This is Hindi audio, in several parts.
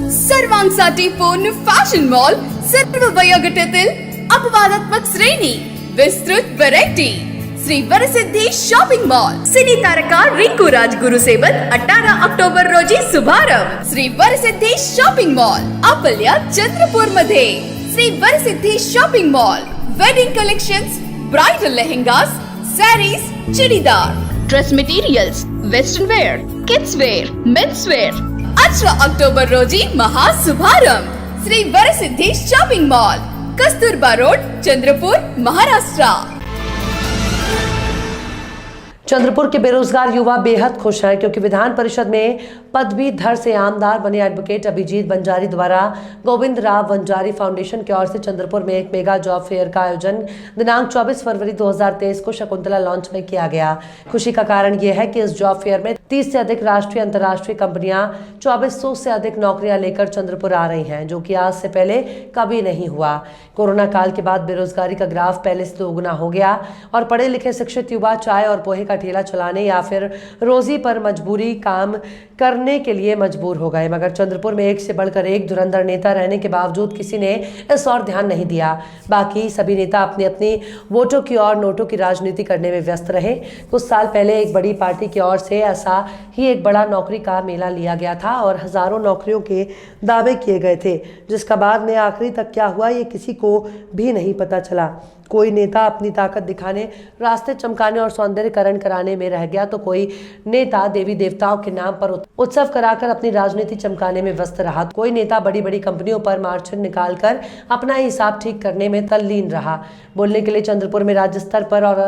सर्वांसाठी पूर्ण फॅशन मॉल, सर्व वयोगटातील अपवादात्मक श्रेणी, विस्तृत variety, Shri Varasiddhi shopping mall, सिनी तारका रिंकू राजगुरु सोबत 18 ऑक्टोबर रोजी शुभारंभ. श्री वरसिद्धी शॉपिंग मॉल आपल्या चंद्रपूर मध्ये. Shri Varasiddhi shopping mall, wedding collections, bridal lehengas, sarees, churidar, dress materials, western wear, kids wear, men's wear. 18 October रोजी महाशुभारंभ. Shri Varasiddhi shopping mall, Kasturba road, Chandrapur, Maharashtra. Chandrapur के बेरोजगार युवा बेहद खुश हैं क्योंकि विधान परिषद में पदवीधर से आमदार बने एडवोकेट अभिजीत बंजारी द्वारा गोविंद राव बंजारी फाउंडेशन की ओर से चंद्रपुर में एक मेगा जॉब फेयर का आयोजन दिनांक 24 फरवरी 2023 को शकुंतला लॉन्च में किया गया. खुशी का कारण यह है कि इस जॉब फेयर में 30 से अधिक राष्ट्रीय अंतर्राष्ट्रीय कंपनियां 2400 से अधिक नौकरियां लेकर चंद्रपुर आ रही हैं, जो कि आज से पहले कभी नहीं हुआ. कोरोना काल के बाद बेरोजगारी का ग्राफ पहले से दोगुना हो गया और पढ़े लिखे शिक्षित युवा चाय और पोहे का ठेला चलाने या फिर रोजी पर मजबूरी काम करने के लिए मजबूर हो गए. मगर चंद्रपुर में एक से बढ़कर एक धुरंधर नेता रहने के बावजूद किसी ने इस ओर ध्यान नहीं दिया. बाकी सभी नेता अपनी अपनी वोटों की और नोटों की राजनीति करने में व्यस्त रहे. कुछ साल पहले एक बड़ी पार्टी की ओर से ऐसा ही एक बड़ा नौकरी का मेला लिया गया था और हजारों नौकरियों के दावे किए गए थे, जिसका बाद में आखिरी तक क्या हुआ ये किसी को भी नहीं पता चला. कोई नेता अपनी ताकत दिखाने, रास्ते चमकाने और सौंदर्यकरण कराने में रह गया तो कोई नेता देवी देवताओं के नाम पर उत्सव कराकर अपनी राजनीति चमकाने में व्यस्त रहा. कोई नेता बड़ी बड़ी कंपनियों पर मार्जिन निकालकर अपना हिसाब ठीक करने में तल्लीन रहा. बोलने के लिए चंद्रपुर में राज्य स्तर पर और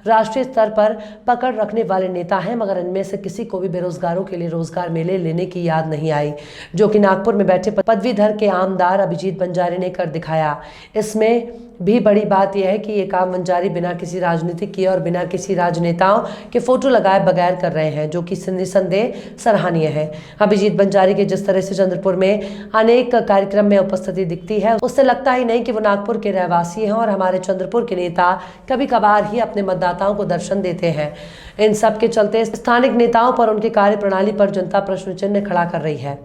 राष्ट्रीय स्तर पर पकड़ रखने वाले नेता हैं, मगर इनमें से किसी को भी बेरोजगारों के लिए रोजगार मेले लेने की याद नहीं आई, जो कि नागपुर में बैठे पदवीधर के आमदार अभिजीत बंजारी ने कर दिखाया. इसमें भी बड़ी बात यह है कि ये काम बंजारी बिना किसी राजनीति किए और बिना किसी राजनेताओं के फोटो लगाए बगैर कर रहे हैं, जो कि निसंदेह सराहनीय है. अभिजीत बंजारी के जिस तरह से चंद्रपुर में अनेक कार्यक्रम में उपस्थिति दिखती है, उससे लगता ही नहीं कि वो नागपुर के रहवासी हैं और हमारे चंद्रपुर के नेता कभी कभार ही अपने मतदाताओं को दर्शन देते हैं. इन सब के चलते स्थानिक नेताओं पर उनके कार्य प्रणाली पर जनता प्रश्न चिन्ह खड़ा कर रही है.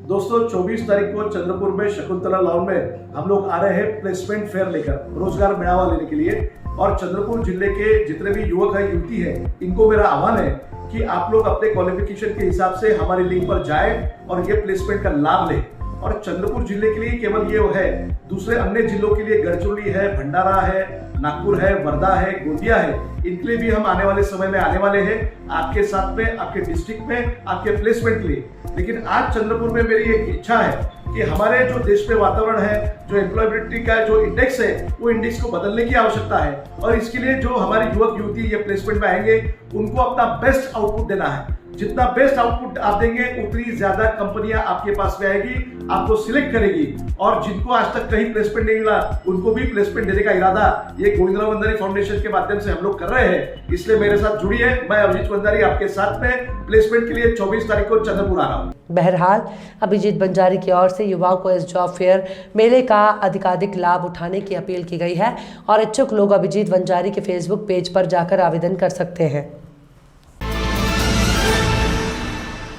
दोस्तों 24 तारीख को चंद्रपुर में शकुंतला लॉन में हम लोग आ रहे हैं प्लेसमेंट फेयर लेकर, रोजगार मेड़ावा लेने के लिए. और चंद्रपुर जिले के जितने भी युवक है युवती है, इनको मेरा आह्वान है कि आप लोग अपने क्वालिफिकेशन के हिसाब से हमारी लिंक पर जाएं और ये प्लेसमेंट का लाभ लें. और चंद्रपुर जिले के लिए केवल ये है, दूसरे अन्य जिलों के लिए गढ़चिरौली है, भंडारा है, नागपुर है, वर्धा है, गोंदिया है, इनके लिए भी हम आने वाले समय में आने वाले हैं आपके साथ में, आपके डिस्ट्रिक्ट में, आपके प्लेसमेंट के लिए. लेकिन आज चंद्रपुर में मेरी एक इच्छा है कि हमारे जो देश में वातावरण है, जो एम्प्लॉयबिलिटी का जो इंडेक्स है, वो इंडेक्स को बदलने की आवश्यकता है. और इसके लिए जो हमारे युवक युवती ये प्लेसमेंट में आएंगे, उनको अपना बेस्ट आउटपुट देना है. जितना बेस्ट आउटपुट आप देंगे, उतनी ज्यादा कंपनियां आपके पास में आएगी, आपको सिलेक्ट करेगी. और जिनको आज तक कहीं प्लेसमेंट नहीं मिला, उनको भी प्लेसमेंट देने का इरादा ये गोविंद राव बंजारी फाउंडेशन के माध्यम से हम लोग कर रहे हैं. इसलिए मेरे साथ जुड़िए. मैं अभिजीत बंजारी आपके साथ में प्लेसमेंट के लिए 24 तारीख को चंद्रपुर आ रहा हूँ. बहरहाल अभिजीत बंजारी की ओर से युवाओं को इस जॉब फेयर मेले का अधिकाधिक लाभ उठाने की अपील की गई है और इच्छुक लोग अभिजीत बंजारी के फेसबुक पेज पर जाकर आवेदन कर सकते हैं.